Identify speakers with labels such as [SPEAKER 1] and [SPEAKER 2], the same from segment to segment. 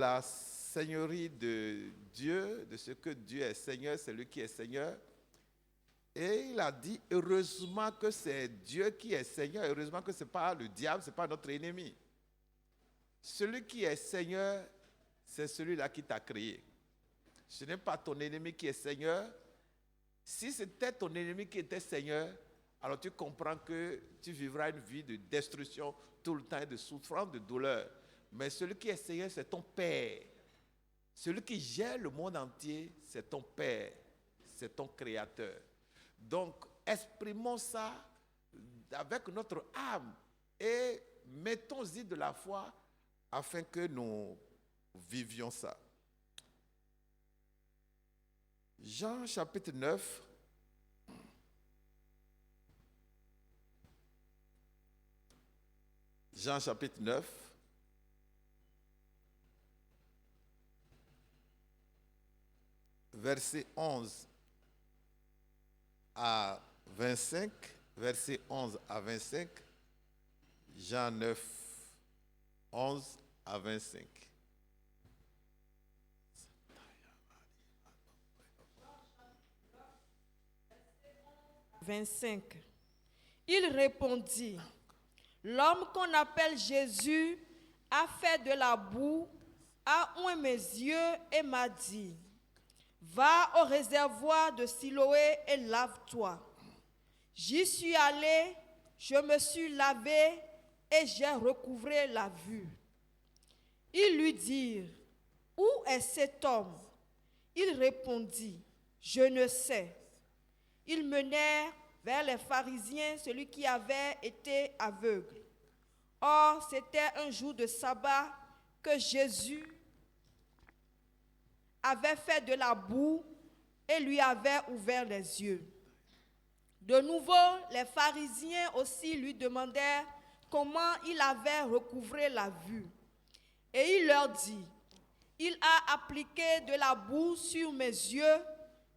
[SPEAKER 1] la seigneurie de Dieu, de ce que Dieu est Seigneur, c'est lui qui est Seigneur. Et il a dit, heureusement que c'est Dieu qui est Seigneur, heureusement que ce n'est pas le diable, ce n'est pas notre ennemi. Celui qui est Seigneur, c'est celui-là qui t'a créé. Ce n'est pas ton ennemi qui est Seigneur. Si c'était ton ennemi qui était Seigneur, alors tu comprends que tu vivras une vie de destruction tout le temps, de souffrance, de douleur. Mais celui qui est Seigneur, c'est ton Père. Celui qui gère le monde entier, c'est ton Père, c'est ton Créateur. Donc, exprimons ça avec notre âme et mettons-y de la foi afin que nous vivions ça. Jean chapitre 9. Jean chapitre 9. Verset 11 à 25. Verset 11 à 25. Jean 9, 11 à 25.
[SPEAKER 2] 25. Il répondit, l'homme qu'on appelle Jésus a fait de la boue, a oint mes yeux et m'a dit, va au réservoir de Siloé et lave-toi. J'y suis allé, je me suis lavé et j'ai recouvré la vue. Ils lui dirent, où est cet homme? Il répondit, je ne sais. Ils menèrent vers les pharisiens celui qui avait été aveugle. Or, c'était un jour de sabbat que Jésus avait fait de la boue et lui avait ouvert les yeux. De nouveau, les pharisiens aussi lui demandèrent comment il avait recouvré la vue. Et il leur dit, il a appliqué de la boue sur mes yeux,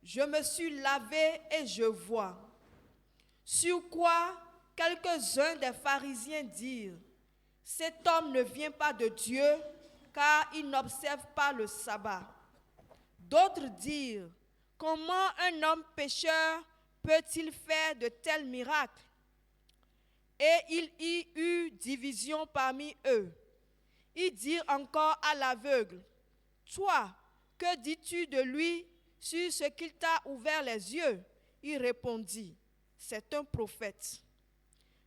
[SPEAKER 2] je me suis lavé et je vois. Sur quoi quelques-uns des pharisiens dirent, cet homme ne vient pas de Dieu, car il n'observe pas le sabbat. D'autres dirent, comment un homme pécheur peut-il faire de tels miracles? Et il y eut division parmi eux. Ils dirent encore à l'aveugle, toi, que dis-tu de lui sur ce qu'il t'a ouvert les yeux? Il répondit, c'est un prophète.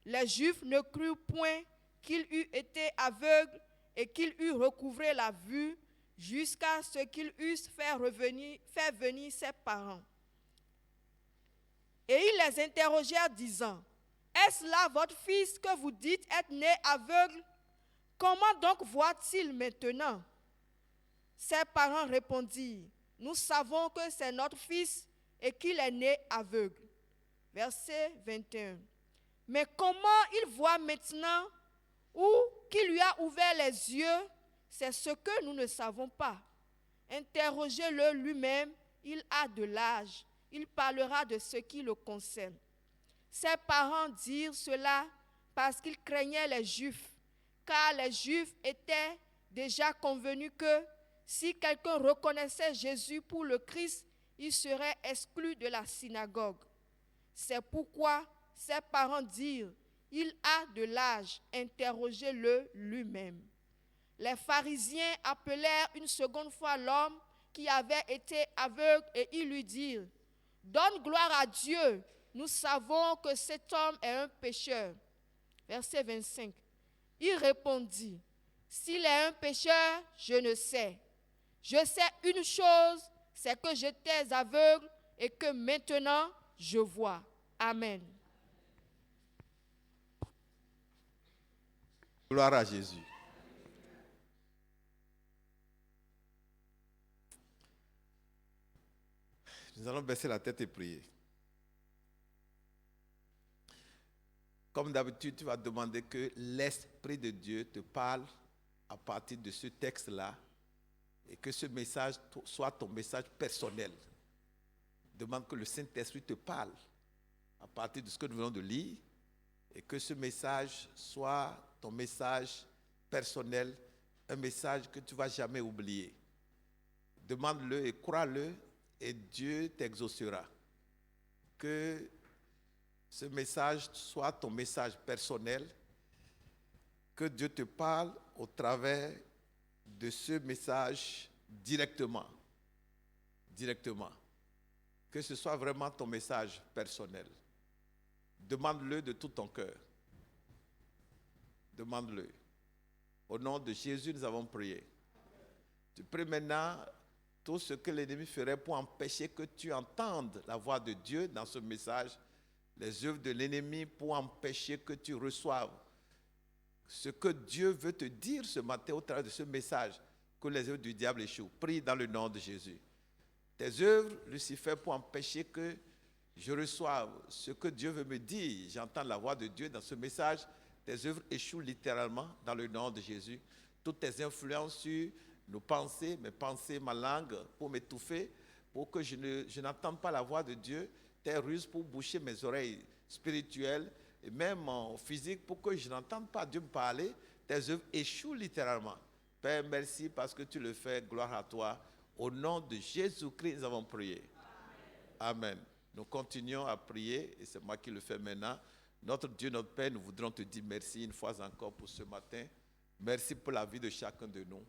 [SPEAKER 2] Les Juifs ne crurent point qu'il eût été aveugle et qu'il eût recouvré la vue jusqu'à ce qu'ils eussent fait venir ses parents. Et ils les interrogèrent disant, est-ce là votre fils que vous dites être né aveugle? Comment donc voit-il maintenant? Ses parents répondirent, nous savons que c'est notre fils et qu'il est né aveugle. Verset 21. Mais comment il voit maintenant ou qui lui a ouvert les yeux, c'est ce que nous ne savons pas. Interrogez-le lui-même, il a de l'âge, il parlera de ce qui le concerne. Ses parents dirent cela parce qu'ils craignaient les Juifs, car les Juifs étaient déjà convenus que si quelqu'un reconnaissait Jésus pour le Christ, il serait exclu de la synagogue. C'est pourquoi ses parents dirent, il a de l'âge, interrogez-le lui-même. Les pharisiens appelèrent une seconde fois l'homme qui avait été aveugle et ils lui dirent, donne gloire à Dieu, nous savons que cet homme est un pécheur. Verset 25. Il répondit, s'il est un pécheur, je ne sais. Je sais une chose, c'est que j'étais aveugle et que maintenant je vois. Amen.
[SPEAKER 1] Gloire à Jésus. Nous allons baisser la tête et prier. Comme d'habitude, tu vas demander que l'Esprit de Dieu te parle à partir de ce texte-là et que ce message soit ton message personnel. Demande que le Saint-Esprit te parle à partir de ce que nous venons de lire et que ce message soit ton message personnel un message que tu ne vas jamais oublier. Demande-le et crois-le et Dieu t'exaucera. Que ce message soit ton message personnel, que Dieu te parle au travers de ce message directement. Directement. Que ce soit vraiment ton message personnel. Demande-le de tout ton cœur. Demande-le. Au nom de Jésus, nous avons prié. Tu pries maintenant tout ce que l'ennemi ferait pour empêcher que tu entendes la voix de Dieu dans ce message, les œuvres de l'ennemi pour empêcher que tu reçoives ce que Dieu veut te dire ce matin au travers de ce message, que les œuvres du diable échouent. Prie dans le nom de Jésus. Tes œuvres, Lucifer, pour empêcher que je reçoive ce que Dieu veut me dire. J'entends la voix de Dieu dans ce message. Tes œuvres échouent littéralement dans le nom de Jésus. Toutes tes influences sur nos pensées, mes pensées, ma langue, pour m'étouffer, pour que je n'entende pas la voix de Dieu. Tes ruses pour boucher mes oreilles spirituelles et même en physique pour que je n'entende pas Dieu me parler. Tes œuvres échouent littéralement. Père, merci parce que tu le fais. Gloire à toi. Au nom de Jésus-Christ, nous avons prié. Amen. Nous continuons à prier et c'est moi qui le fais maintenant. Notre Dieu, notre Père, nous voudrons te dire merci une fois encore pour ce matin. Merci pour la vie de chacun de nous.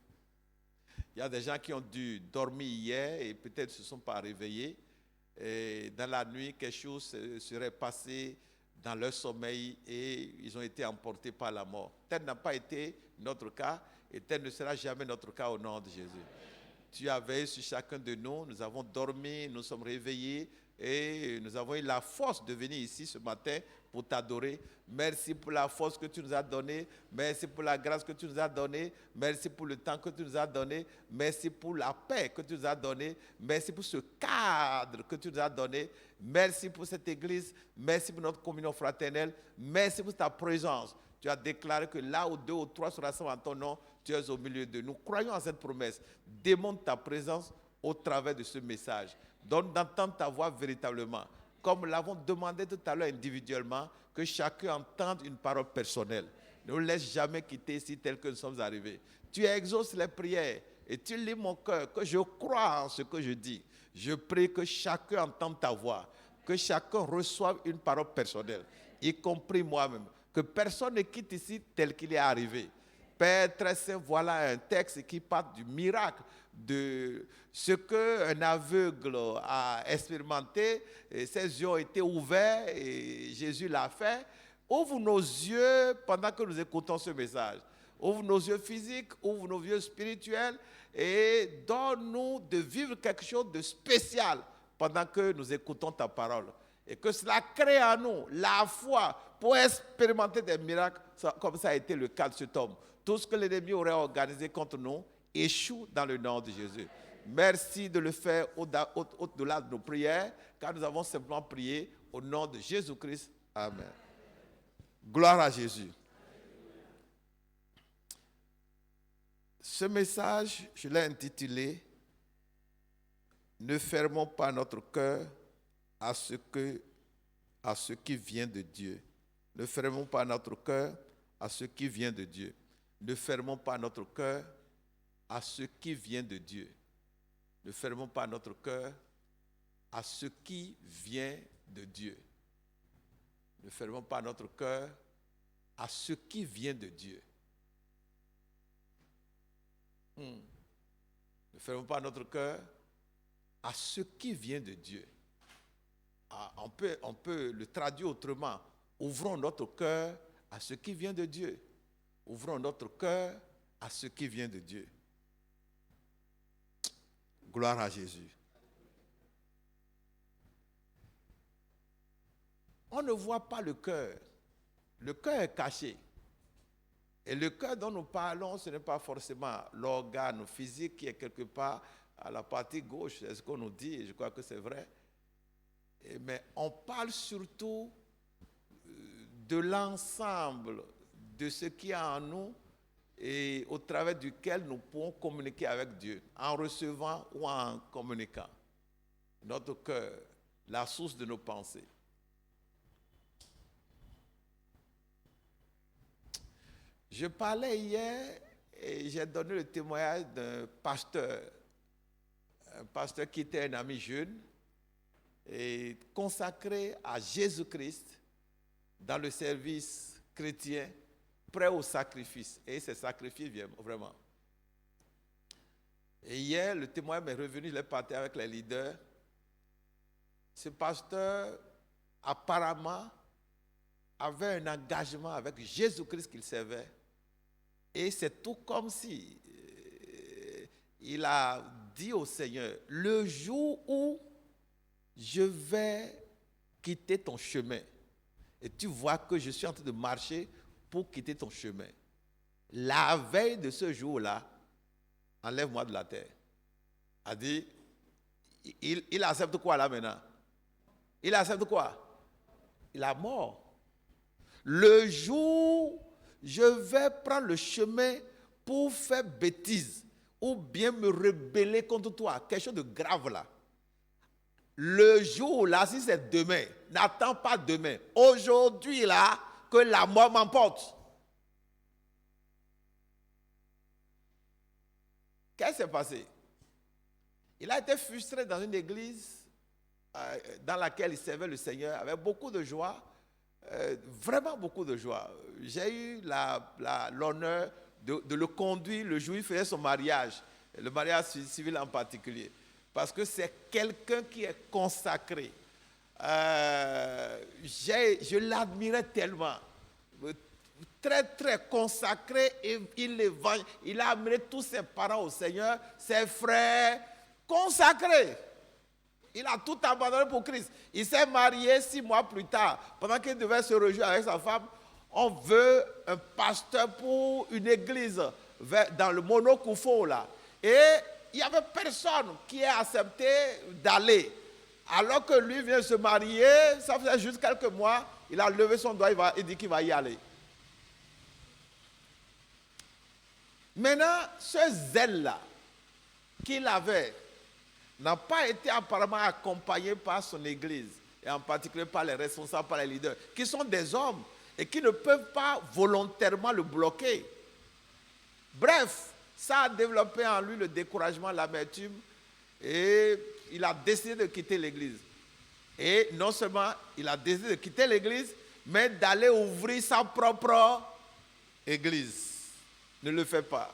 [SPEAKER 1] Il y a des gens qui ont dû dormir hier et peut-être ne se sont pas réveillés. Et dans la nuit, quelque chose serait passé dans leur sommeil et ils ont été emportés par la mort. Tel n'a pas été notre cas et tel ne sera jamais notre cas au nom de Jésus. Tu as veillé sur chacun de nous, nous avons dormi, nous sommes réveillés et nous avons eu la force de venir ici ce matin pour t'adorer. Merci pour la force que tu nous as donnée. Merci pour la grâce que tu nous as donnée. Merci pour le temps que tu nous as donné. Merci pour la paix que tu nous as donnée. Merci pour ce cadre que tu nous as donné. Merci pour cette église. Merci pour notre communion fraternelle. Merci pour ta présence. Tu as déclaré que là où 2 ou 3 se rassemblent en ton nom, tu es au milieu de nous. Croyons à cette promesse. Démontre ta présence au travers de ce message. Donne d'entendre ta voix véritablement. Comme nous l'avons demandé tout à l'heure individuellement, que chacun entende une parole personnelle. Ne nous laisse jamais quitter ici tel que nous sommes arrivés. Tu exauces les prières et tu lis mon cœur, que je crois en ce que je dis. Je prie que chacun entende ta voix, que chacun reçoive une parole personnelle, y compris moi-même. Que personne ne quitte ici tel qu'il est arrivé. Père très saint, voilà un texte qui parle du miracle, de ce qu'un aveugle a expérimenté. Et ses yeux ont été ouverts et Jésus l'a fait. Ouvre nos yeux pendant que nous écoutons ce message. Ouvre nos yeux physiques, ouvre nos yeux spirituels et donne-nous de vivre quelque chose de spécial pendant que nous écoutons ta parole. Et que cela crée en nous la foi pour expérimenter des miracles comme ça a été le cas de cet homme. Tout ce que l'ennemi aurait organisé contre nous échoue dans le nom de Jésus. Merci de le faire au-delà de nos prières, car nous avons simplement prié au nom de Jésus-Christ. Amen. Gloire à Jésus. Ce message, je l'ai intitulé « Ne fermons pas notre cœur à ce qui vient de Dieu. Ne fermons pas notre cœur à ce qui vient de Dieu. Ne fermons pas notre cœur à ce qui vient de Dieu. Ne fermons pas notre cœur à ce qui vient de Dieu. Ne fermons pas notre cœur à ce qui vient de Dieu. Ne fermons pas notre cœur à ce qui vient de Dieu. On peut le traduire autrement. Ouvrons notre cœur à ce qui vient de Dieu. Ouvrons notre cœur à ce qui vient de Dieu. Gloire à Jésus. On ne voit pas le cœur. Le cœur est caché. Et le cœur dont nous parlons, ce n'est pas forcément l'organe physique qui est quelque part à la partie gauche. C'est ce qu'on nous dit, et je crois que c'est vrai. Mais on parle surtout de l'ensemble de ce qu'il y a en nous et au travers duquel nous pouvons communiquer avec Dieu, en recevant ou en communiquant. Notre cœur, la source de nos pensées. Je parlais hier Et j'ai donné le témoignage d'un pasteur, un pasteur qui était un ami jeune et consacré à Jésus-Christ dans le service chrétien, prêt au sacrifice. Et il s'est sacrifié vraiment. Et hier, le témoin m'est revenu, je l'ai partagé avec les leaders. Ce pasteur, apparemment, avait un engagement avec Jésus-Christ qu'il servait. Et c'est tout comme si il a dit au Seigneur, le jour où je vais quitter ton chemin, et tu vois que je suis en train de marcher pour quitter ton chemin, la veille de ce jour-là, enlève-moi de la terre. A dit, il accepte quoi là maintenant? Il accepte quoi? La mort. Le jour, je vais prendre le chemin pour faire bêtise ou bien me rebeller contre toi, quelque chose de grave là. Le jour là, si c'est demain, n'attends pas demain. Aujourd'hui là, que la mort m'emporte. Qu'est-ce qui s'est passé? Il a été frustré dans une église dans laquelle il servait le Seigneur avec beaucoup de joie, vraiment beaucoup de joie. J'ai eu l'honneur de le conduire le jour où il faisait son mariage, le mariage civil en particulier, parce que c'est quelqu'un qui est consacré. Je l'admirais tellement. Très, très consacré, et il a amené tous ses parents au Seigneur, ses frères, consacrés. Il a tout abandonné pour Christ. Il s'est marié 6 mois plus tard. Pendant qu'il devait se réjouir avec sa femme, on veut un pasteur pour une église dans le Monokoufo là. Et il n'y avait personne qui ait accepté d'aller. Alors que lui vient se marier, ça faisait juste quelques mois, il a levé son doigt, il dit qu'il va y aller. Maintenant, ce zèle-là qu'il avait n'a pas été apparemment accompagné par son église, et en particulier par les responsables, par les leaders, qui sont des hommes et qui ne peuvent pas volontairement le bloquer. Bref, ça a développé en lui le découragement, l'amertume, et il a décidé de quitter l'église. Et non seulement il a décidé de quitter l'église, mais d'aller ouvrir sa propre église. Ne le fais pas.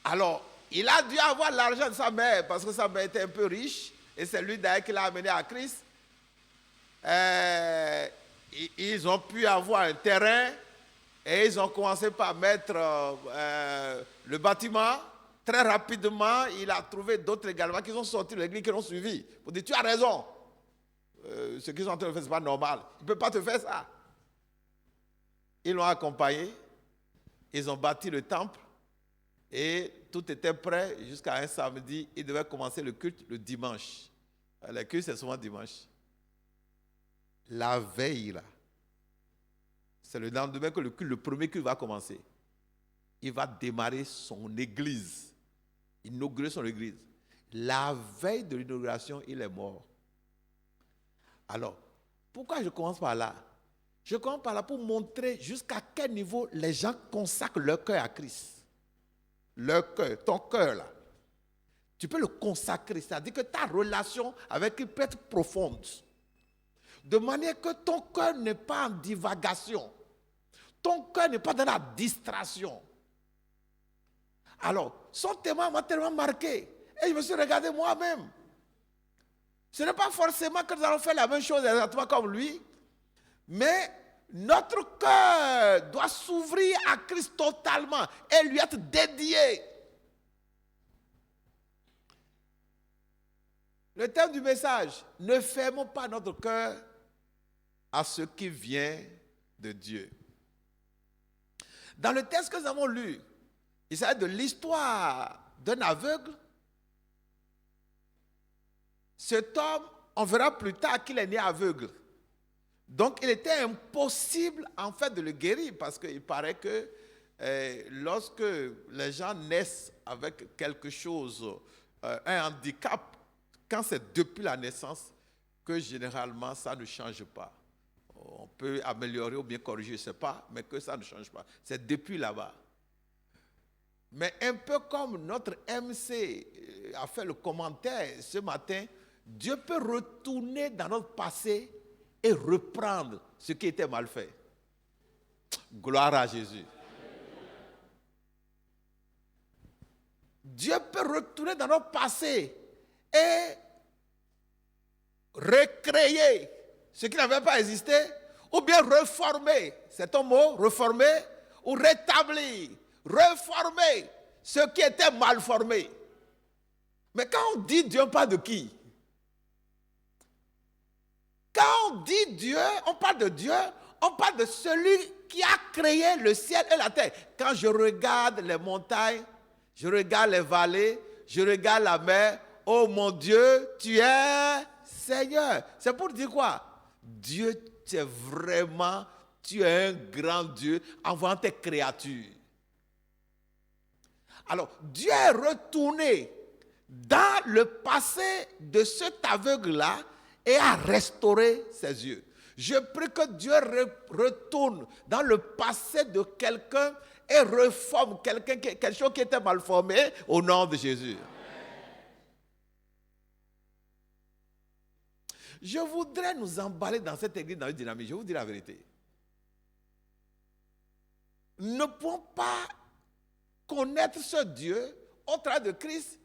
[SPEAKER 1] Alors, il a dû avoir l'argent de sa mère, parce que sa mère était un peu riche, et c'est lui d'ailleurs qui l'a amené à Christ. Ils ont pu avoir un terrain, et ils ont commencé par mettre le bâtiment. Très rapidement, il a trouvé d'autres également qui sont sortis de l'église, qui l'ont suivi. Pour dire, tu as raison. Ce qu'ils sont en train de faire, ce n'est pas normal. Il ne peut pas te faire ça. Ils l'ont accompagné, ils ont bâti le temple et tout était prêt jusqu'à un samedi. Ils devaient commencer le culte le dimanche. Le culte, c'est souvent dimanche. La veille, là, c'est le lendemain que le culte, le premier culte va commencer. Il va démarrer son église, inaugurer son église. La veille de l'inauguration, il est mort. Alors, pourquoi je commence par là? Je commence par là pour montrer jusqu'à quel niveau les gens consacrent leur cœur à Christ. Leur cœur, ton cœur là. Tu peux le consacrer, c'est-à-dire que ta relation avec lui peut être profonde. De manière que ton cœur n'est pas en divagation. Ton cœur n'est pas dans la distraction. Alors, son témoin m'a tellement marqué. Et je me suis regardé moi-même. Ce n'est pas forcément que nous allons faire la même chose exactement comme lui. Mais notre cœur doit s'ouvrir à Christ totalement et lui être dédié. Le thème du message, ne fermons pas notre cœur à ce qui vient de Dieu. Dans le texte que nous avons lu, il s'agit de l'histoire d'un aveugle. Cet homme, on verra plus tard qu'il est né aveugle. Donc, il était impossible, en fait, de le guérir parce qu'il paraît que lorsque les gens naissent avec quelque chose, un handicap, quand c'est depuis la naissance, que généralement, ça ne change pas. On peut améliorer ou bien corriger, je ne sais pas, mais que ça ne change pas. C'est depuis là-bas. Mais un peu comme notre MC a fait le commentaire ce matin, Dieu peut retourner dans notre passé et reprendre ce qui était mal fait. Gloire à Jésus. Dieu peut retourner dans notre passé et recréer ce qui n'avait pas existé, ou bien reformer, c'est un mot, reformer, ou rétablir, reformer ce qui était mal formé. Mais quand on dit Dieu, on parle de qui? Quand on dit Dieu, on parle de Dieu, on parle de celui qui a créé le ciel et la terre. Quand je regarde les montagnes, je regarde les vallées, je regarde la mer, oh mon Dieu, tu es Seigneur. C'est pour dire quoi? Dieu, tu es un grand Dieu en voyant tes créatures. Alors, Dieu est retourné dans le passé de cet aveugle-là et a restauré ses yeux. Je prie que Dieu retourne dans le passé de quelqu'un et reforme quelque chose qui était mal formé au nom de Jésus. Je voudrais nous emballer dans cette église, dans une dynamique. Je vous dis la vérité. Nous ne pouvons pas connaître ce Dieu au travers de Christ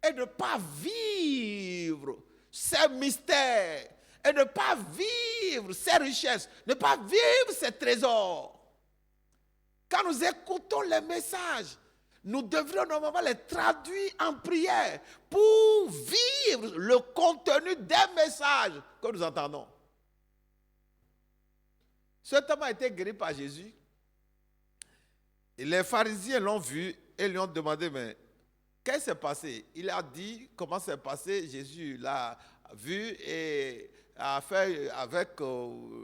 [SPEAKER 1] et ne pas vivre ses mystères, et ne pas vivre ses richesses, ne pas vivre ses trésors. Quand nous écoutons les messages, nous devrions normalement les traduire en prière pour vivre le contenu des messages que nous entendons. Cet homme a été guéri par Jésus. Et les pharisiens l'ont vu et lui ont demandé, mais qu'est-ce qui s'est passé? Il a dit comment c'est passé. Jésus l'a vu et a fait avec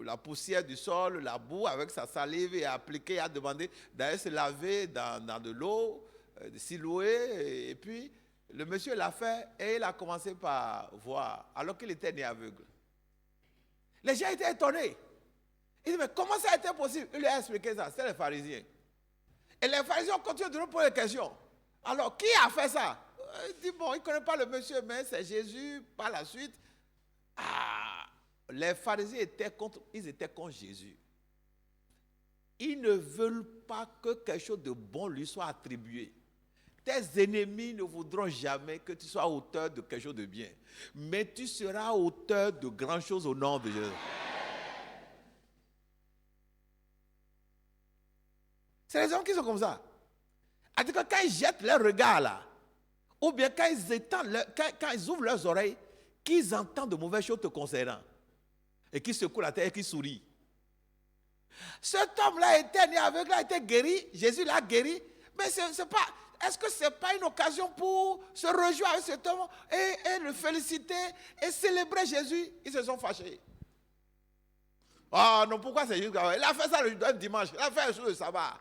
[SPEAKER 1] la poussière du sol, la boue, avec sa salive, et a appliqué, a demandé d'aller se laver dans de l'eau, de s'y louer. Et puis, le monsieur l'a fait et il a commencé par voir, alors qu'il était né aveugle. Les gens étaient étonnés. Ils disent, mais comment ça a été possible? Il lui a expliqué ça, c'est les pharisiens. Et les pharisiens continuent de nous poser des questions. Alors, qui a fait ça? Il dit, bon, il ne connaît pas le monsieur, mais c'est Jésus, par la suite. Les pharisiens étaient contre Jésus. Ils ne veulent pas que quelque chose de bon lui soit attribué. Tes ennemis ne voudront jamais que tu sois auteur de quelque chose de bien. Mais tu seras auteur de grandes choses au nom de Jésus. C'est les hommes qui sont comme ça. C'est-à-dire que quand ils jettent leur regard là, ou bien quand ils ouvrent leurs oreilles, qu'ils entendent de mauvaises choses te concernant, et qu'ils secouent la tête et qu'ils sourient. Cet homme-là était né aveugle, a été guéri, Jésus l'a guéri, mais est-ce que ce n'est pas une occasion pour se rejoindre avec cet homme et le féliciter et célébrer Jésus? Ils se sont fâchés. Ah non, pourquoi c'est Jésus? Il a fait ça le dimanche, il a fait ça le sabbat.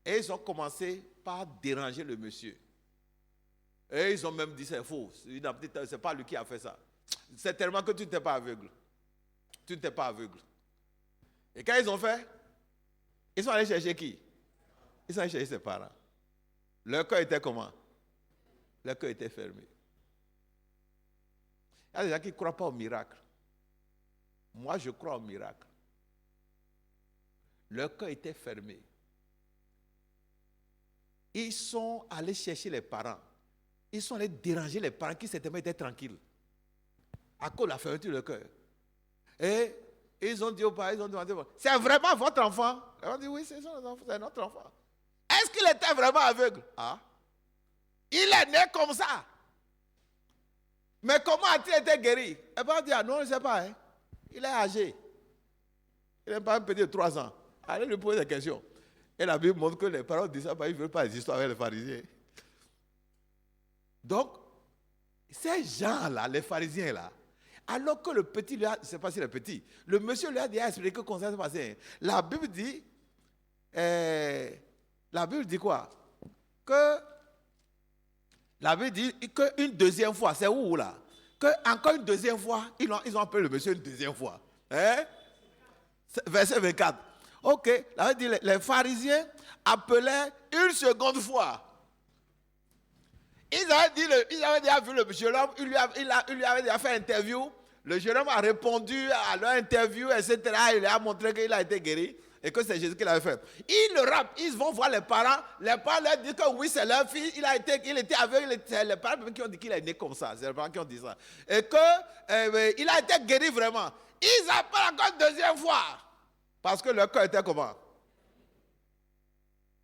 [SPEAKER 1] Et ils ont commencé par déranger le monsieur. Et ils ont même dit c'est faux, c'est pas lui qui a fait ça. C'est tellement que tu n'étais pas aveugle. Tu n'étais pas aveugle. Et quand ils ont fait, ils sont allés chercher qui? Ils sont allés chercher ses parents. Leur cœur était comment? Leur cœur était fermé. Il y a des gens qui ne croient pas au miracle. Moi, je crois au miracle. Leur cœur était fermé. Ils sont allés chercher les parents. Ils sont allés déranger les parents qui certainement étaient tranquilles. À cause de la fermeture de leur cœur. Et ils ont dit aux parents, ils ont demandé, c'est vraiment votre enfant? Ils ont dit, oui, c'est notre enfant. Est-ce qu'il était vraiment aveugle? Ah, il est né comme ça. Mais comment a-t-il été guéri? Et bien on dit, ah non, on ne sait pas. Hein. Il est âgé. Il n'est pas un petit de 3 ans. Allez lui poser des questions. Et la Bible montre que les parents disent ça, ils ne veulent pas les histoires avec les pharisiens. Donc, ces gens-là, les pharisiens là, alors que le petit lui a, je ne sais pas si le petit, le monsieur lui a déjà expliqué comment ça s'est passé. La Bible dit quoi? La Bible dit qu'une deuxième fois, c'est où là? Qu'encore une deuxième fois, ils ont appelé le monsieur une deuxième fois. Hein? Verset 24. Ok, là, dit, les pharisiens appelaient une seconde fois. Ils avaient déjà vu le jeune homme, il lui avait déjà fait interview. Le jeune homme a répondu à leur interview, etc. Il a montré qu'il a été guéri et que c'est Jésus qui l'avait fait. Ils vont voir les parents leur disent que oui, c'est leur fils, il était aveugle, c'est les parents qui ont dit qu'il est né comme ça, c'est les parents qui ont dit ça. Et qu'il a été guéri vraiment. Ils appellent encore une deuxième fois. Parce que leur cœur était comment?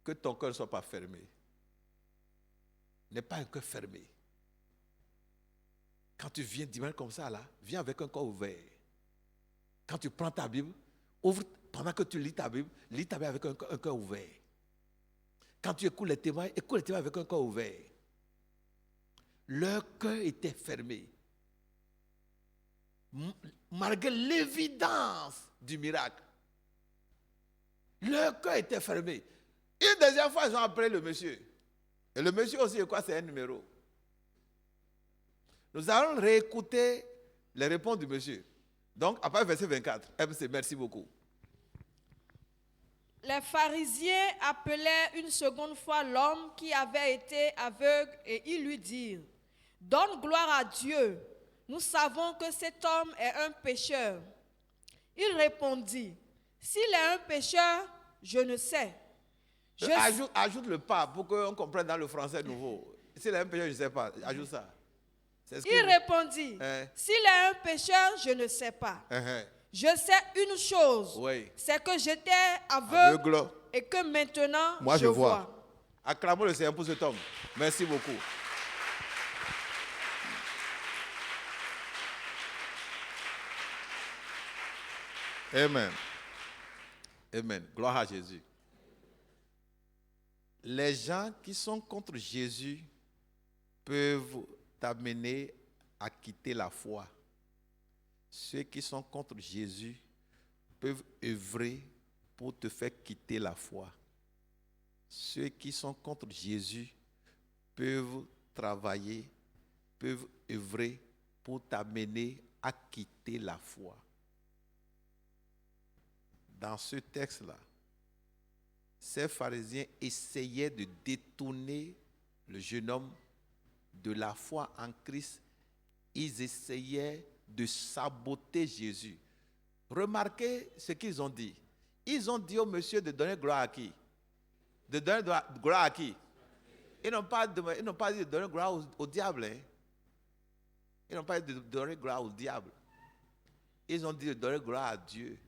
[SPEAKER 1] Que ton cœur ne soit pas fermé. N'est pas un cœur fermé. Quand tu viens dimanche comme ça, là, viens avec un cœur ouvert. Quand tu prends ta Bible, pendant que tu lis ta Bible avec un cœur ouvert. Quand tu écoutes les témoins avec un cœur ouvert. Leur cœur était fermé. Malgré l'évidence du miracle. Leur cœur était fermé. Une deuxième fois, ils ont appelé le monsieur. Et le monsieur aussi, c'est un numéro. Nous allons réécouter les réponses du monsieur. Donc, après verset 24, MC, merci beaucoup.
[SPEAKER 2] Les pharisiens appelaient une seconde fois l'homme qui avait été aveugle et ils lui dirent, « Donne gloire à Dieu, nous savons que cet homme est un pécheur. » Il répondit, « S'il est un pécheur, je ne sais. »
[SPEAKER 1] Ajoute le pas pour qu'on comprenne dans le français nouveau. S'il est un pécheur, je ne sais pas. Ajoute ça.
[SPEAKER 2] Il répondit, s'il est un pécheur, je ne sais pas. Je sais une chose, c'est que j'étais aveugle et que maintenant
[SPEAKER 1] moi, je vois. Acclamons le Seigneur pour cet homme. Merci beaucoup. Amen. Amen. Gloire à Jésus. Les gens qui sont contre Jésus peuvent t'amener à quitter la foi. Ceux qui sont contre Jésus peuvent œuvrer pour te faire quitter la foi. Ceux qui sont contre Jésus peuvent travailler, peuvent œuvrer pour t'amener à quitter la foi. Dans ce texte-là, ces pharisiens essayaient de détourner le jeune homme de la foi en Christ. Ils essayaient de saboter Jésus. Remarquez ce qu'ils ont dit. Ils ont dit au monsieur de donner gloire à qui? De donner gloire à qui? Ils n'ont pas dit de donner gloire au diable. Hein? Ils n'ont pas dit de donner gloire au diable. Ils ont dit de donner gloire à Dieu.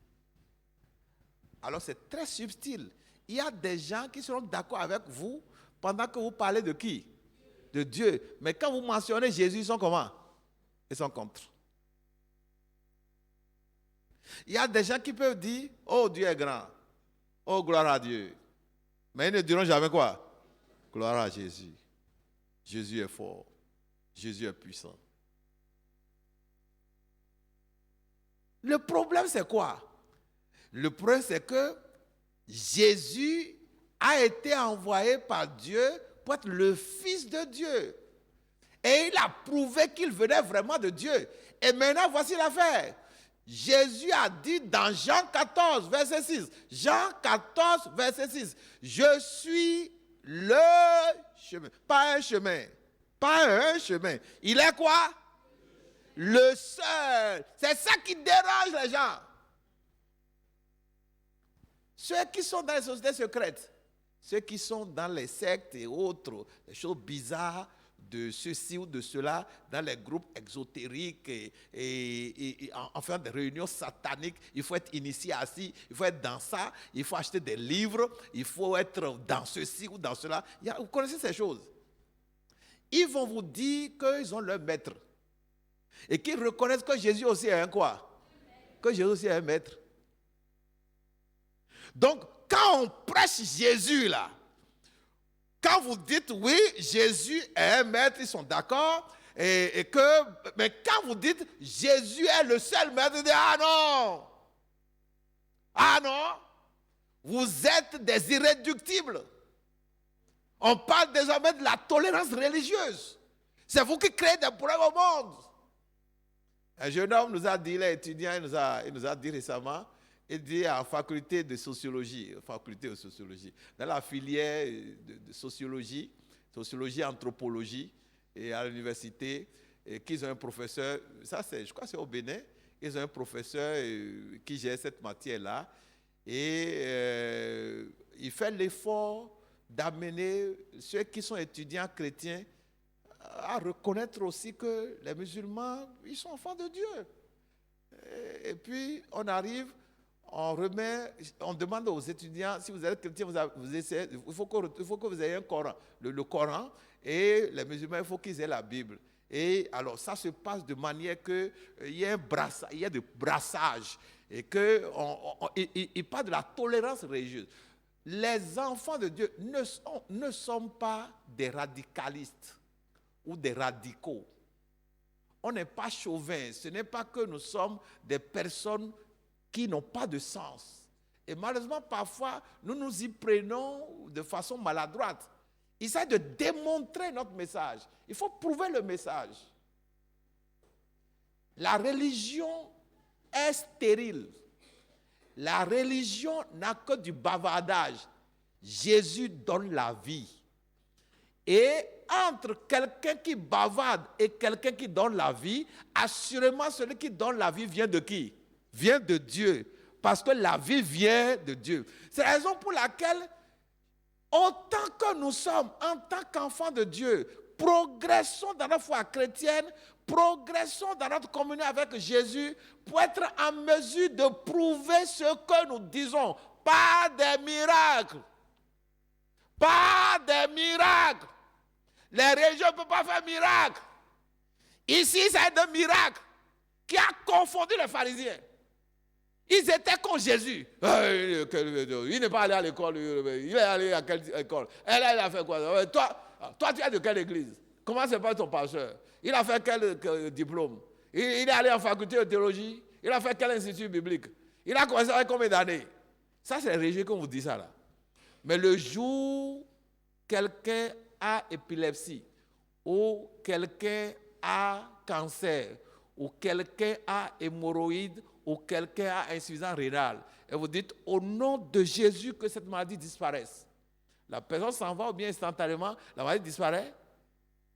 [SPEAKER 1] Alors c'est très subtil. Il y a des gens qui seront d'accord avec vous pendant que vous parlez de qui? De Dieu. Mais quand vous mentionnez Jésus, ils sont comment? Ils sont contre. Il y a des gens qui peuvent dire, oh Dieu est grand. Oh gloire à Dieu. Mais ils ne diront jamais quoi? Gloire à Jésus. Jésus est fort. Jésus est puissant. Le problème c'est quoi? Le problème c'est que Jésus a été envoyé par Dieu pour être le Fils de Dieu. Et il a prouvé qu'il venait vraiment de Dieu. Et maintenant, voici l'affaire. Jésus a dit dans Jean 14, verset 6. Jean 14, verset 6. Je suis le chemin. Pas un chemin. Pas un chemin. Il est quoi? Le seul. C'est ça qui dérange les gens. Ceux qui sont dans les sociétés secrètes, ceux qui sont dans les sectes et autres, les choses bizarres de ceci ou de cela, dans les groupes exotériques et en faisant des réunions sataniques, il faut être initié à ci, il faut être dans ça, il faut acheter des livres, il faut être dans ceci ou dans cela. Vous connaissez ces choses. Ils vont vous dire qu'ils ont leur maître et qu'ils reconnaissent que Jésus aussi est un quoi? Que Jésus aussi est un maître. Donc, quand on prêche Jésus là, quand vous dites oui, Jésus est un maître, ils sont d'accord, mais quand vous dites Jésus est le seul maître, ils disent ah non, vous êtes des irréductibles. On parle désormais de la tolérance religieuse. C'est vous qui créez des problèmes au monde. Un jeune homme nous a dit, il est étudiant, il nous a dit récemment, il dit à la faculté de sociologie, dans la filière de sociologie, anthropologie, et à l'université, et qu'ils ont un professeur, je crois que c'est au Bénin, ils ont un professeur qui gère cette matière-là, et il fait l'effort d'amener ceux qui sont étudiants chrétiens à reconnaître aussi que les musulmans, ils sont enfants de Dieu. Et puis, on arrive, on demande aux étudiants, si vous êtes chrétien, il faut que vous ayez un Coran, le Coran, et les musulmans, il faut qu'ils aient la Bible. Et alors, ça se passe de manière qu'il y ait de brassage, et qu'il parle de la tolérance religieuse. Les enfants de Dieu ne sont pas des radicalistes ou des radicaux. On n'est pas chauvin. Ce n'est pas que nous sommes des personnes qui n'ont pas de sens. Et malheureusement, parfois, nous nous y prenons de façon maladroite. Il s'agit de démontrer notre message. Il faut prouver le message. La religion est stérile. La religion n'a que du bavardage. Jésus donne la vie. Et entre quelqu'un qui bavarde et quelqu'un qui donne la vie, assurément celui qui donne la vie vient de qui? Vient de Dieu. Parce que la vie vient de Dieu. C'est la raison pour laquelle, autant que nous sommes, en tant qu'enfants de Dieu, progressons dans notre foi chrétienne, progressons dans notre communion avec Jésus pour être en mesure de prouver ce que nous disons. Pas des miracles. Pas des miracles. Les religions ne peuvent pas faire miracle. Ici, c'est un miracle qui a confondu les pharisiens. Ils étaient contre Jésus. Il n'est pas allé à l'école. Il est allé à quelle école? Elle a fait quoi? Toi, tu es de quelle église? Comment se passe ton pasteur? Il a fait quel diplôme? Il est allé en faculté de théologie? Il a fait quel institut biblique? Il a commencé avec combien d'années? Ça, c'est les religieux qu'on vous dit ça là. Mais le jour quelqu'un a épilepsie, ou quelqu'un a cancer, ou quelqu'un a hémorroïde, ou quelqu'un a insuffisance rénale, et vous dites au nom de Jésus que cette maladie disparaisse. La personne s'en va ou bien instantanément, la maladie disparaît.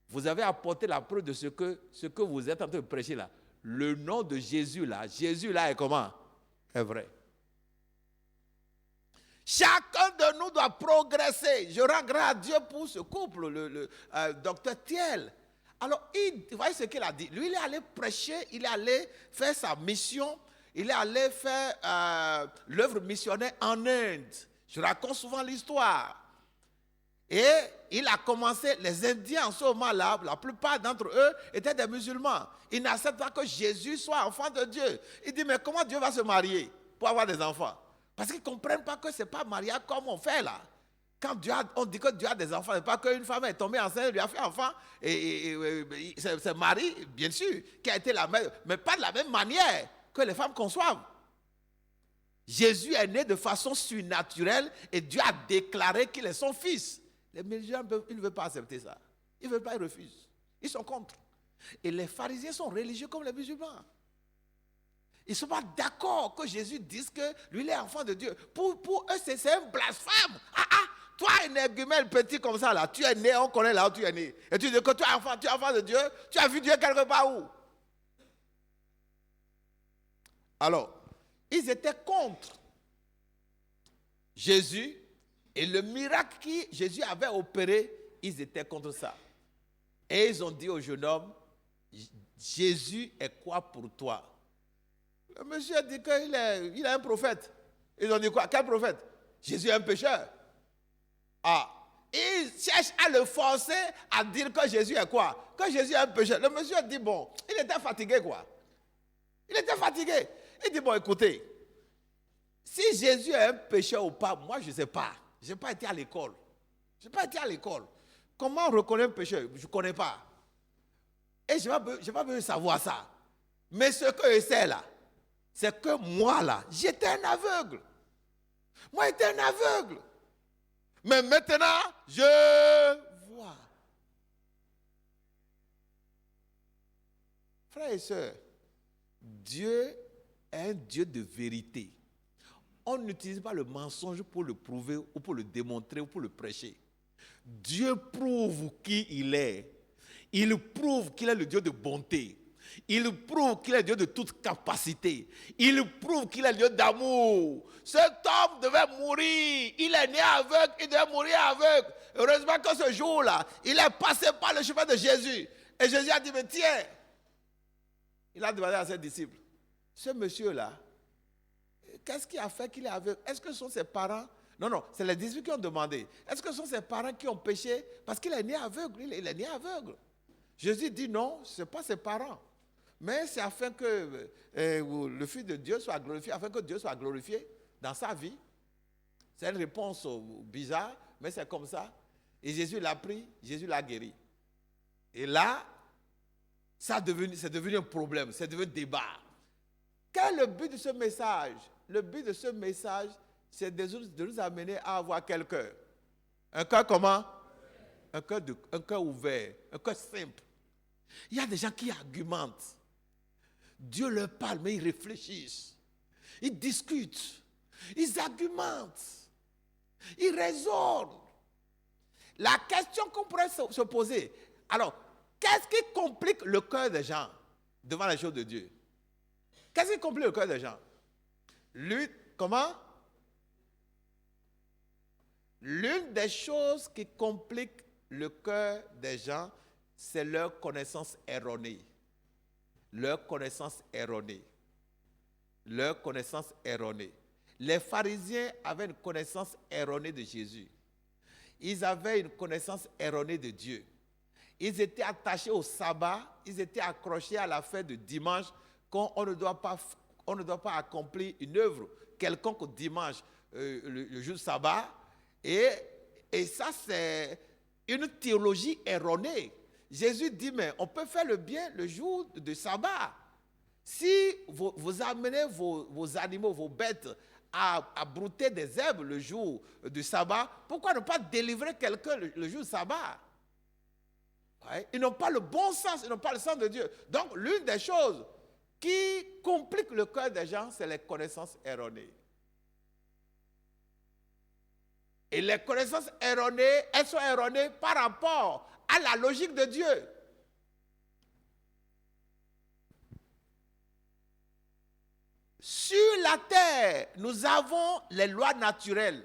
[SPEAKER 1] Vous avez apporté la preuve de ce que vous êtes en train de prêcher là. Le nom de Jésus là est comment? Est vrai. Chacun de nous doit progresser. Je rends grâce à Dieu pour ce couple, le docteur Thiel. Alors, vous voyez ce qu'il a dit. Lui, il est allé prêcher, il est allé faire sa mission, il est allé faire l'œuvre missionnaire en Inde. Je raconte souvent l'histoire. Et il a commencé, les Indiens en ce moment-là, la plupart d'entre eux étaient des musulmans. Ils n'acceptent pas que Jésus soit enfant de Dieu. Il dit, mais comment Dieu va se marier pour avoir des enfants? Parce qu'ils ne comprennent pas que ce n'est pas mariage comme on fait là. Quand on dit que Dieu a des enfants, ce n'est pas qu'une femme est tombée enceinte, elle lui a fait enfant, et c'est Marie, bien sûr, qui a été la mère, mais pas de la même manière que les femmes conçoivent. Jésus est né de façon surnaturelle et Dieu a déclaré qu'il est son fils. Les musulmans, ils ne veulent pas accepter ça. Ils ne veulent pas, ils refusent. Ils sont contre. Et les pharisiens sont religieux comme les musulmans. Ils ne sont pas d'accord que Jésus dise que lui, il est enfant de Dieu. Pour eux, c'est un blasphème. Toi, un énergumène petit comme ça, là, tu es né, on connaît là où tu es né. Et tu dis que tu es enfant de Dieu, tu as vu Dieu quelque part où? Alors, ils étaient contre Jésus et le miracle que Jésus avait opéré, ils étaient contre ça. Et ils ont dit au jeune homme, Jésus est quoi pour toi? Le monsieur a dit qu'il est un prophète. Ils ont dit quoi? Quel prophète? Jésus est un pécheur. Ils cherchent à le forcer à dire que Jésus est quoi? Que Jésus est un pécheur. Le monsieur a dit, bon, il était fatigué quoi. Il était fatigué. Il dit, bon, écoutez, si Jésus est un pécheur ou pas, moi je ne sais pas. Je n'ai pas été à l'école. Comment on reconnaît un pécheur? Je ne connais pas. Et je n'ai pas besoin de savoir ça. Mais ce que je sais là, c'est que moi là, j'étais un aveugle. Moi, j'étais un aveugle. Mais maintenant, je vois. Frères et sœurs, Dieu est un Dieu de vérité. On n'utilise pas le mensonge pour le prouver ou pour le démontrer ou pour le prêcher. Dieu prouve qui il est. Il prouve qu'il est le Dieu de bonté. Il prouve qu'il est le Dieu de toute capacité. Il prouve qu'il est le Dieu d'amour. Cet homme devait mourir. Il est né aveugle, il devait mourir aveugle. Heureusement que ce jour-là, il est passé par le chemin de Jésus. Et Jésus a dit, mais tiens, il a demandé à ses disciples, ce monsieur-là, qu'est-ce qui a fait qu'il est aveugle? Est-ce que ce sont ses parents? Non, c'est les disciples qui ont demandé. Est-ce que ce sont ses parents qui ont péché? Parce qu'il est né aveugle, il est né aveugle. Jésus dit non, ce n'est pas ses parents. Mais c'est afin que le Fils de Dieu soit glorifié, afin que Dieu soit glorifié dans sa vie. C'est une réponse bizarre, mais c'est comme ça. Et Jésus l'a pris, Jésus l'a guéri. Et là, c'est devenu un problème, c'est devenu un débat. Quel est le but de ce message? Le but de ce message, c'est de nous amener à avoir quel cœur? Un cœur comment? Un cœur ouvert, un cœur simple. Il y a des gens qui argumentent. Dieu leur parle, mais ils réfléchissent. Ils discutent. Ils argumentent. Ils raisonnent. La question qu'on pourrait se poser, alors, qu'est-ce qui complique le cœur des gens devant les choses de Dieu? Qu'est-ce qui complique le cœur des gens? Comment? L'une des choses qui complique le cœur des gens, c'est leur connaissance erronée. Leur connaissance erronée. Leur connaissance erronée. Les pharisiens avaient une connaissance erronée de Jésus. Ils avaient une connaissance erronée de Dieu. Ils étaient attachés au sabbat, ils étaient accrochés à la fête de dimanche, qu'on ne doit pas accomplir une œuvre quelconque au dimanche, le jour du sabbat. Et ça, c'est une théologie erronée. Jésus dit, mais on peut faire le bien le jour de sabbat. Si vous amenez vos animaux, vos bêtes, à brouter des herbes le jour du sabbat, pourquoi ne pas délivrer quelqu'un le jour du sabbat? Ouais. Ils n'ont pas le bon sens, ils n'ont pas le sens de Dieu. Donc, l'une des choses qui complique le cœur des gens, c'est les connaissances erronées. Et les connaissances erronées, elles sont erronées par rapport à la logique de Dieu. Sur la terre, nous avons les lois naturelles.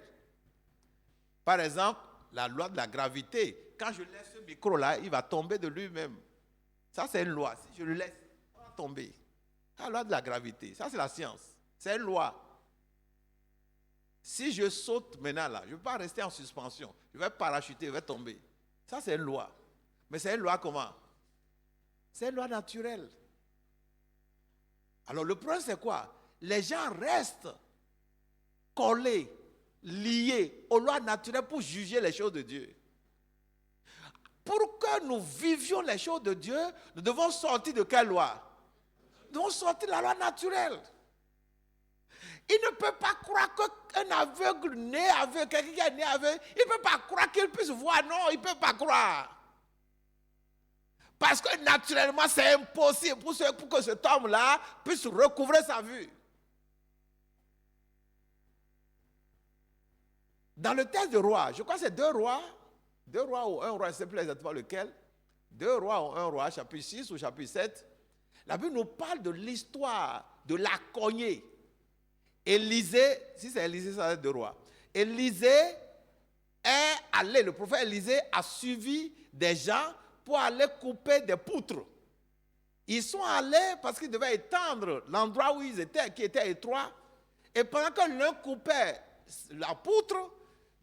[SPEAKER 1] Par exemple, la loi de la gravité. Quand je laisse ce micro-là, il va tomber de lui-même. Ça, c'est une loi. Si je le laisse, il va tomber. La loi de la gravité. Ça, c'est la science. C'est une loi. Si je saute maintenant là, je ne vais pas rester en suspension. Je vais parachuter, je vais tomber. Ça, c'est une loi. Mais c'est une loi comment? C'est une loi naturelle. Alors, le problème, c'est quoi? Les gens restent collés, liés aux lois naturelles pour juger les choses de Dieu. Pour que nous vivions les choses de Dieu, nous devons sortir de quelle loi? Nous devons sortir de la loi naturelle. Il ne peut pas croire qu'un aveugle né aveugle, quelqu'un qui est né aveugle, il ne peut pas croire qu'il puisse voir. Non, il ne peut pas croire. Parce que naturellement, c'est impossible pour que cet homme-là puisse recouvrer sa vue. Dans le texte de Rois, je crois que c'est deux rois ou un roi, je ne sais plus exactement lequel, 2 Rois ou 1 Roi, chapitre 6 ou chapitre 7, la Bible nous parle de l'histoire de la cognée. Élisée, si c'est Élisée, ça va être 2 Rois. Élisée est allé, le prophète Élisée a suivi des gens pour aller couper des poutres. Ils sont allés parce qu'ils devaient étendre l'endroit où ils étaient, qui était étroit. Et pendant que l'un coupait la poutre,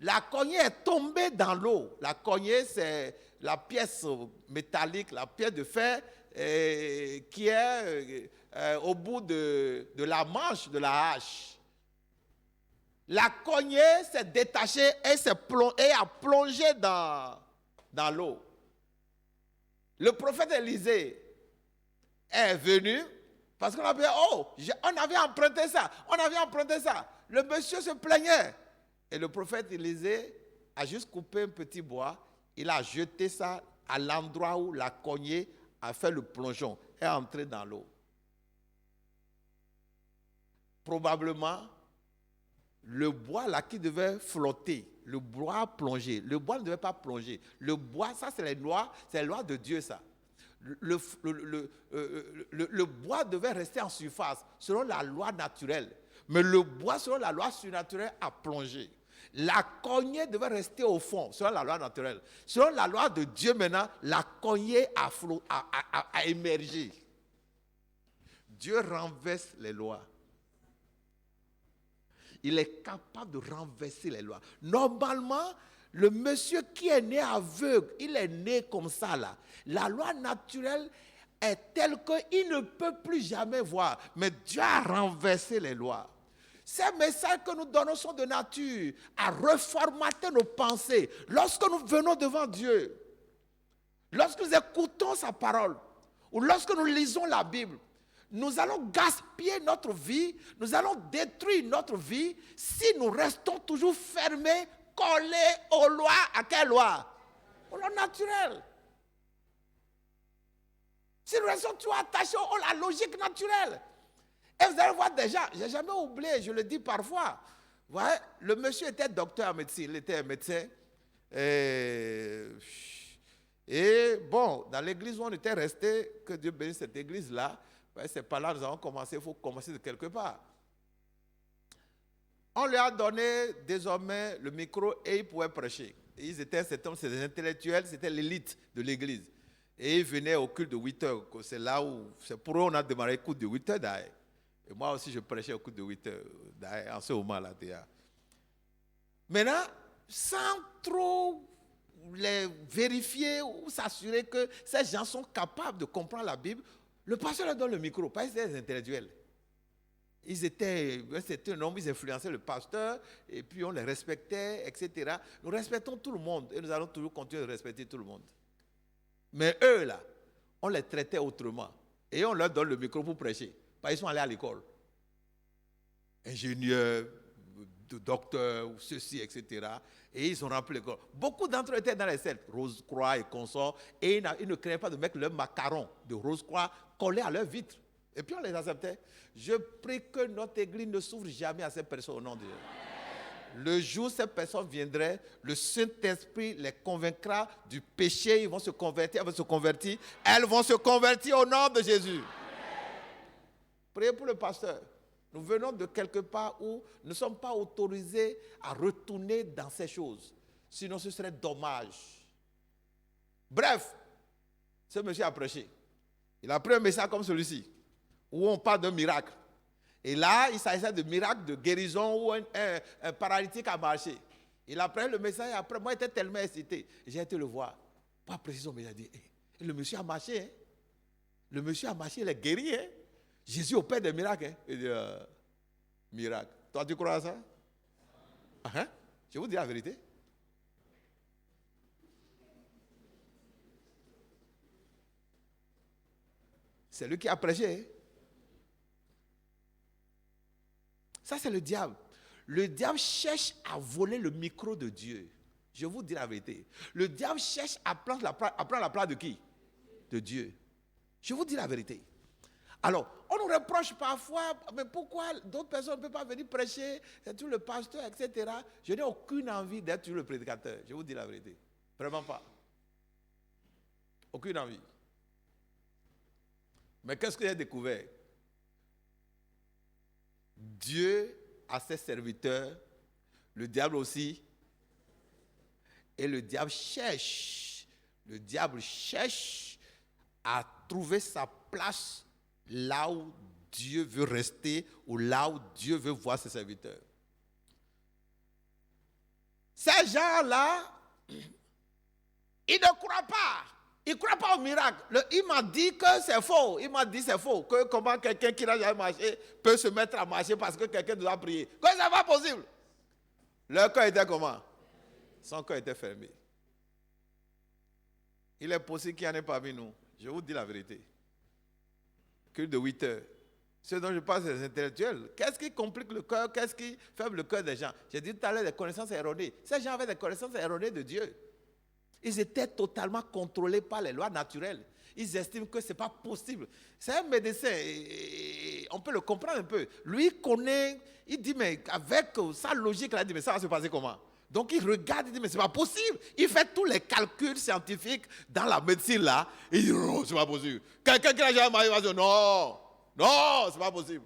[SPEAKER 1] la cognée est tombée dans l'eau. La cognée, c'est la pièce métallique, la pièce de fer qui est au bout de la manche de la hache. La cognée s'est détachée et a plongé dans l'eau. Le prophète Élisée est venu parce qu'on avait, on avait emprunté ça. Le monsieur se plaignait. Et le prophète Élisée a juste coupé un petit bois. Il a jeté ça à l'endroit où la cognée a fait le plongeon. Elle est entrée dans l'eau. probablement, le bois là qui devait flotter, le bois plongé, le bois ne devait pas plonger. Le bois, ça c'est les lois de Dieu ça. Le bois devait rester en surface selon la loi naturelle. Mais le bois selon la loi surnaturelle a plongé. La cognée devait rester au fond selon la loi naturelle. Selon la loi de Dieu maintenant, la cognée a émergé. Dieu renverse les lois. Il est capable de renverser les lois. Normalement, le monsieur qui est né aveugle, il est né comme ça là. La loi naturelle est telle qu'il ne peut plus jamais voir. Mais Dieu a renversé les lois. Ces messages que nous donnons sont de nature à reformater nos pensées. Lorsque nous venons devant Dieu, lorsque nous écoutons sa parole, ou lorsque nous lisons la Bible, nous allons gaspiller notre vie, nous allons détruire notre vie si nous restons toujours fermés, collés aux lois. À quelle loi? Aux lois naturelles. Si nous restons toujours attachés à la logique naturelle. Et vous allez voir déjà, je n'ai jamais oublié, je le dis parfois. Vous voyez, le monsieur était docteur en médecine, il était médecin. Et bon, dans l'église où on était resté, que Dieu bénisse cette église-là, c'est pas là que nous avons commencé, il faut commencer de quelque part. On lui a donné désormais le micro et il pouvait prêcher. Et ils étaient, c'était des intellectuels, c'était l'élite de l'église. Et ils venaient au culte de 8 heures. C'est là où, c'est pour eux on a démarré le culte de 8 heures d'ailleurs. Et moi aussi je prêchais au culte de 8 heures d'ailleurs, en ce moment-là. Maintenant, sans trop les vérifier ou s'assurer que ces gens sont capables de comprendre la Bible, le pasteur leur donne le micro, parce que c'était des intellectuels. C'était un homme, ils influençaient le pasteur, et puis on les respectait, etc. Nous respectons tout le monde, et nous allons toujours continuer de respecter tout le monde. Mais eux, là, on les traitait autrement. Et on leur donne le micro pour prêcher, parce qu'ils sont allés à l'école. Ingénieurs, docteurs, ou ceci, etc. Et ils ont rempli l'école. Beaucoup d'entre eux étaient dans les sectes, Rose-Croix et consorts, et ils ne craignaient pas de mettre leur macaron de Rose-Croix collé à leur vitre. Et puis on les acceptait. Je prie que notre église ne s'ouvre jamais à ces personnes au nom de Dieu. Le jour où ces personnes viendraient, le Saint-Esprit les convaincra du péché, ils vont se convertir, elles vont se convertir au nom de Jésus. Priez pour le pasteur. Nous venons de quelque part où nous ne sommes pas autorisés à retourner dans ces choses. Sinon, ce serait dommage. Bref, ce monsieur a prêché. Il a pris un message comme celui-ci, où on parle d'un miracle. Et là, il s'agissait de miracle de guérison où un paralytique a marché. Il a pris le message et après, moi, j'étais tellement excité. J'ai été le voir. Pas précisément, mais il a dit, le monsieur a marché. Hein? Le monsieur a marché, il est guéri. Hein? Jésus opère des miracles. Hein? Il dit, miracle. Toi, tu crois à ça? Hein? Je vous dis la vérité. C'est lui qui a prêché. Hein? Ça, c'est le diable. Le diable cherche à voler le micro de Dieu. Je vous dis la vérité. Le diable cherche à prendre la place de qui? De Dieu. Je vous dis la vérité. Alors, on nous reproche parfois, mais pourquoi d'autres personnes ne peuvent pas venir prêcher, c'est tout le pasteur, etc. Je n'ai aucune envie d'être le prédicateur. Je vous dis la vérité. Vraiment pas. Aucune envie. Mais qu'est-ce que j'ai découvert? Dieu a ses serviteurs, le diable aussi, et le diable cherche à trouver sa place là où Dieu veut rester ou là où Dieu veut voir ses serviteurs. Ces gens-là, ils ne croient pas. Ils ne croient pas au miracle. Il m'a dit que c'est faux. Il m'a dit c'est faux. Que comment quelqu'un qui n'a jamais marché peut se mettre à marcher parce que quelqu'un doit prier. Que ça n'est pas possible. Leur cœur était comment? Son cœur était fermé. Il est possible qu'il y en ait parmi nous. Je vous dis la vérité. Que de 8 heures. Ce dont je parle, c'est les intellectuels. Qu'est-ce qui complique le cœur? Qu'est-ce qui fait le cœur des gens? J'ai dit tout à l'heure des connaissances erronées. Ces gens avaient des connaissances erronées de Dieu. Ils étaient totalement contrôlés par les lois naturelles. Ils estiment que ce n'est pas possible. C'est un médecin, et on peut le comprendre un peu. Lui, il connaît, il dit, mais avec sa logique, il a dit, mais ça va se passer comment? Donc il regarde, il dit, mais ce n'est pas possible. Il fait tous les calculs scientifiques dans la médecine là. Il dit, non, ce n'est pas possible. Quelqu'un qui n'a jamais marié va dire, non, non, ce n'est pas possible.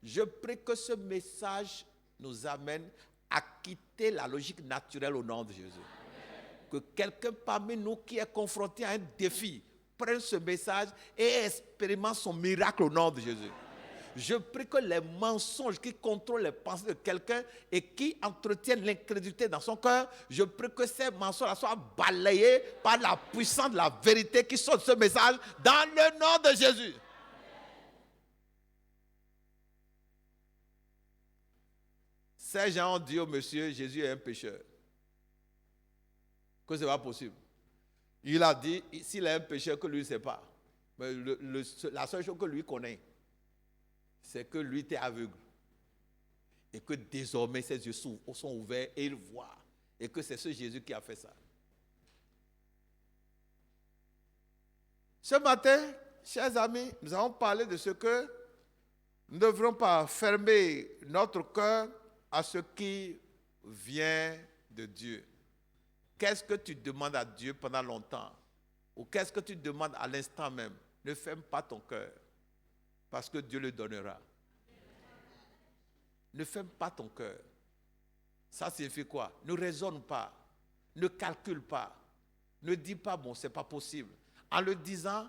[SPEAKER 1] Je prie que ce message nous amène à quitter la logique naturelle au nom de Jésus. Amen. Que quelqu'un parmi nous qui est confronté à un défi prenne ce message et expérimente son miracle au nom de Jésus. Amen. Je prie que les mensonges qui contrôlent les pensées de quelqu'un et qui entretiennent l'incrédulité dans son cœur, je prie que ces mensonges soient balayés par la puissance de la vérité qui sort de ce message dans le nom de Jésus. Ces gens ont dit au monsieur, Jésus est un pécheur. Que ce n'est pas possible. Il a dit, s'il est un pécheur, que lui ne sait pas. Mais la seule chose que lui connaît, c'est que lui était aveugle. Et que désormais ses yeux sont ouverts et il voit. Et que c'est ce Jésus qui a fait ça. Ce matin, chers amis, nous allons parler de ce que nous ne devrons pas fermer notre cœur à ce qui vient de Dieu. Qu'est-ce que tu demandes à Dieu pendant longtemps? Ou qu'est-ce que tu demandes à l'instant même? Ne ferme pas ton cœur, parce que Dieu le donnera. Ne ferme pas ton cœur. Ça signifie quoi? Ne raisonne pas, ne calcule pas, ne dis pas, bon, c'est pas possible. En le disant,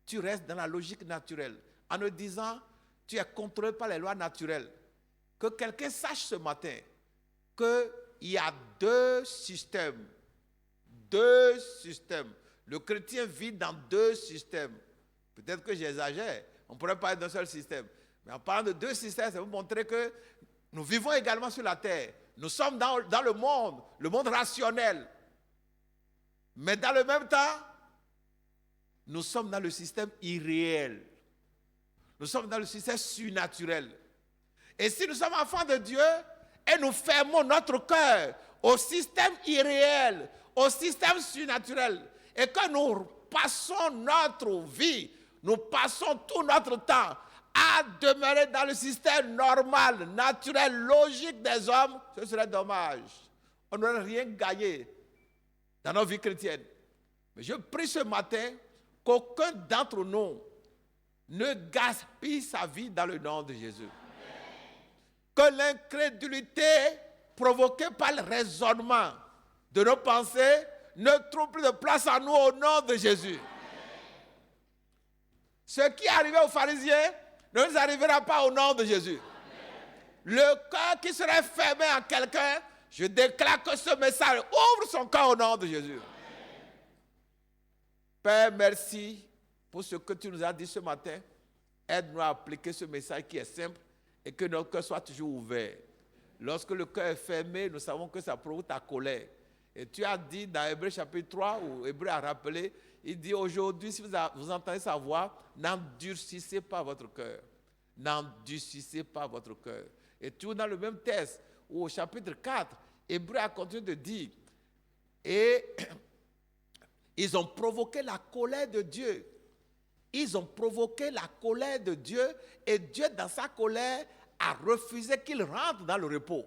[SPEAKER 1] tu restes dans la logique naturelle. En le disant, tu es contrôlé par les lois naturelles. Que quelqu'un sache ce matin qu'il y a deux systèmes. Deux systèmes. Le chrétien vit dans deux systèmes. Peut-être que j'exagère. On pourrait parler d'un seul système. Mais en parlant de deux systèmes, ça vous montrer que nous vivons également sur la terre. Nous sommes dans le monde rationnel. Mais dans le même temps, nous sommes dans le système irréel. Nous sommes dans le système surnaturel. Et si nous sommes enfants de Dieu et nous fermons notre cœur au système irréel, au système surnaturel, et que nous passons notre vie, nous passons tout notre temps à demeurer dans le système normal, naturel, logique des hommes, ce serait dommage. On n'aurait rien gagné dans nos vies chrétiennes. Mais je prie ce matin qu'aucun d'entre nous ne gaspille sa vie dans le nom de Jésus. Que l'incrédulité provoquée par le raisonnement de nos pensées ne trouve plus de place en nous au nom de Jésus. Ce qui est arrivé aux pharisiens ne nous arrivera pas au nom de Jésus. Le cœur qui serait fermé à quelqu'un, je déclare que ce message ouvre son cœur au nom de Jésus. Père, merci pour ce que tu nous as dit ce matin. Aide-nous à appliquer ce message qui est simple et que notre cœur soit toujours ouvert. Lorsque le cœur est fermé, nous savons que ça provoque ta colère. Et tu as dit dans Hébreux chapitre 3, où Hébreux a rappelé, il dit aujourd'hui, si vous entendez sa voix, n'endurcissez pas votre cœur. N'endurcissez pas votre cœur. Et toujours dans le même texte, où au chapitre 4, Hébreux a continué de dire, et ils ont provoqué la colère de Dieu. Ils ont provoqué la colère de Dieu et Dieu, dans sa colère, a refusé qu'il rentre dans le repos.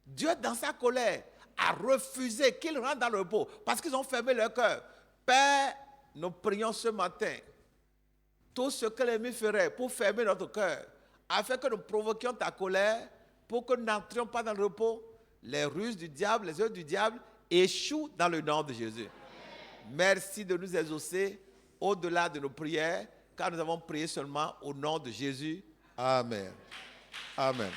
[SPEAKER 1] Dieu, dans sa colère, a refusé qu'il rentre dans le repos parce qu'ils ont fermé leur cœur. Père, nous prions ce matin tout ce que l'ennemi ferait pour fermer notre cœur, afin que nous provoquions ta colère, pour que nous n'entrions pas dans le repos. Les ruses du diable, les œuvres du diable échouent dans le nom de Jésus. Merci de nous exaucer au-delà de nos prières, car nous avons prié seulement au nom de Jésus. Amen. Amen.